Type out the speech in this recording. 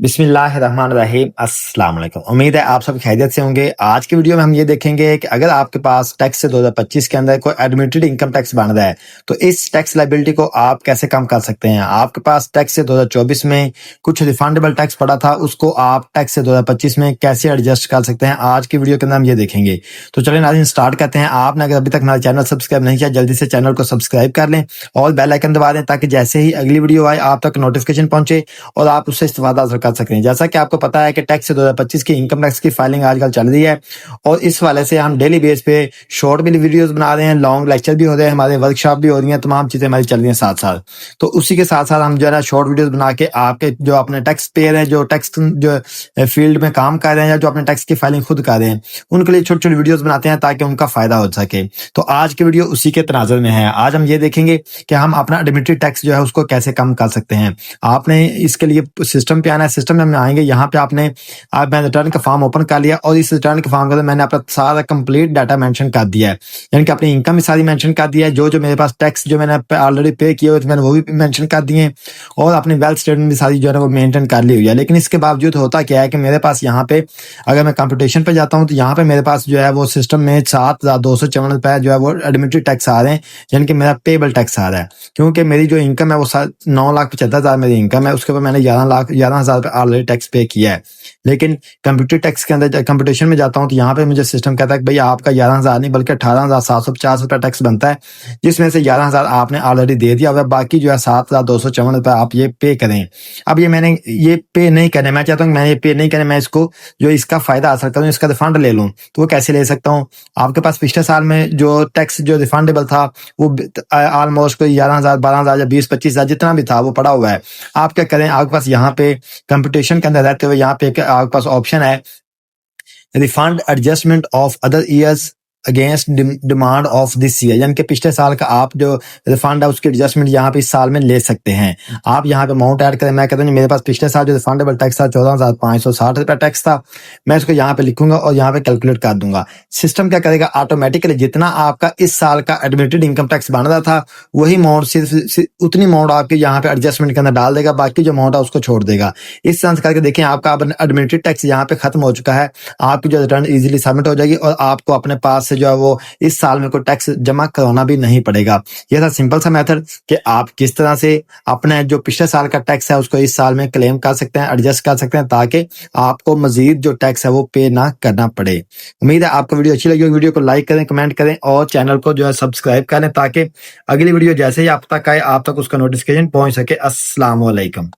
बिस्मिल्लाहिर्रहमानिर्रहीम अस्सलाम वालेकुम। उम्मीद है आप सब खैरियत से होंगे। आज की वीडियो में हम ये देखेंगे कि अगर आपके पास टैक्स से 2025 के अंदर कोई एडमिटेड इनकम टैक्स बन रहा है तो इस टैक्स लायबिलिटी को आप कैसे कम कर सकते हैं। आपके पास टैक्स से 2024 में कुछ रिफंडेबल टैक्स पड़ा था, उसको आप टैक्स से 2025 में कैसे एडजस्ट कर सकते हैं, आज की वीडियो के अंदर हम ये देखेंगे। तो चलिए नाज़रीन स्टार्ट करते हैं। आपने अगर अभी तक हमारा चैनल सब्सक्राइब नहीं किया, जल्दी से चैनल को सब्सक्राइब कर लें और बेल आइकन दबा दें ताकि जैसे ही अगली वीडियो आए आप तक नोटिफिकेशन पहुंचे और आप उससे इस्तेफादा हासिल कर सकें। जैसा कि आपको पता है कि टैक्स से 2025 की इनकम टैक्स की फाइलिंग आजकल चल रही है और इस वाले से हम डेली बेस पे शॉर्ट भी वीडियोस बना रहे हैं, लॉन्ग लेक्चर भी हो रहे हैं, हमारे वर्कशॉप भी हो रही हैं, तमाम चीजें हमारी चल रही हैं साथ साथ। तो उसी के साथ साथ हम जो है ना शॉर्ट वीडियोस बना के आपके जो अपने टैक्स पेयर हैं, जो टैक्स जो फील्ड में काम कर रहे हैं या जो अपने टैक्स की फाइलिंग खुद कर रहे हैं, उनके लिए छोटे छोटे वीडियोस बनाते हैं ताकि उनका फायदा हो सके। तो आज की वीडियो उसी के तनाजुर में है। आज हम ये देखेंगे कि हम अपना एडमिटेड टैक्स जो है उसको कैसे कम कर सकते हैं। आपने इसके लिए सिस्टम पे आना है। सिस्टम में हम आएंगे, यहाँ पे मैंने रिटर्न का फॉर्म ओपन कर लिया और इस रिटर्न के फॉर्म के अंदर मैंने अपना सारा कंप्लीट डाटा मेंशन कर दिया है, यानी कि अपनी इनकम भी सारी मेंशन कर दिया है, जो जो मेरे पास टैक्स जो मैंने ऑलरेडी पे किए हुए थे मैंने वो भी मेंशन कर दिए हैं और अपनी वेल्थ स्टेटमेंट भी सारी जो है वो मेंटेन कर ली हुई है। लेकिन इसके बावजूद होता क्या है कि मेरे पास यहाँ पे अगर मैं कंप्यूटेशन पे जाता हूँ तो यहाँ पे मेरे पास जो है वो सिस्टम में 7,254 रुपए जो है वो एडमिटेड टैक्स आ रहे हैं, यानी कि मेरा पेबल टैक्स आ रहा है। क्योंकि मेरी जो इनकम है वो 9,75,000 मेरी इनकम है, उसके ऊपर मैंने 11,000 रुपए ऑलरेडी टैक्स पे किया है। लेकिन कंप्यूटर टैक्स के अंदर कंप्यूटेशन में जाता हूँ तो यहाँ पे मुझे सिस्टम कहता है कि भाई आपका 11,000 नहीं बल्कि 18,750 रुपए टैक्स बनता है, जिसमें से 11,000 आपने ऑलरेडी दे दिया और बाकी जो है 7,254 रुपए आप ये पे करें। अब ये मैंने ये पे नहीं करने, मैं चाहता हूँ मैं ये पे नहीं करें, मैं इसको जो इसका फायदा हासिल करूँ, इसका रिफंड ले लूँ। तो वो कैसे ले सकता हूँ? आपके पास पिछले साल में जो टैक्स जो रिफंडेबल था वो ऑलमोस्ट कोई 11,000 12,000 या 20-25,000 जितना भी था वो पड़ा हुआ है। आप क्या करें, आपके पास यहाँ पे कंप्यूटेशन के अंदर रहते हुए यहाँ पे आपके पास ऑप्शन है refund adjustment of other years against demand of this year, यानी कि पिछले साल का आप जो रिफंड है उसकी एडजस्टमेंट यहाँ पे इस साल में ले सकते हैं। आप यहाँ पे अमाउंट ऐड करें। मैं कहता हूँ मेरे पास पिछले साल जो रिफंडेबल टैक्स था 14,560 रुपया टैक्स था, मैं इसको यहाँ पे लिखूंगा और यहाँ पे कैलकुलेट कर दूंगा। सिस्टम क्या करेगा, ऑटोमेटिकली जितना आपका इस साल का एडमिटेड इनकम टैक्स बन रहा था वही अमाउंट सिर्फ उतनी अमाउंट आपके यहाँ पे एडजस्टमेंट के अंदर डाल देगा, बाकी जो अमाउंट है उसको छोड़ देगा। इस तरह से करके देखें आपका एडमिटेड टैक्स यहाँ पे खत्म हो चुका है, आपकी जो रिटर्न इजीली सबमिट हो जाएगी और आपको अपने पास से जो है वो इस साल में कोई टैक्स जमा करवाना भी नहीं पड़ेगा। यह था सिंपल सा मेथड कि आप किस तरह से अपने जो पिछले साल का टैक्स है उसको इस साल में क्लेम कर सकते हैं, एडजस्ट कर सकते हैं, ताकि आपको मजीद जो टैक्स है वो पे ना करना पड़े। उम्मीद है आपको वीडियो अच्छी लगी होगी। वीडियो को लाइक करें, कमेंट करें और चैनल को जो है सब्सक्राइब करें ताकि अगली वीडियो जैसे ही आप तक आए आप तक उसका नोटिफिकेशन पहुंच सके। अस्सलाम वालेकुम।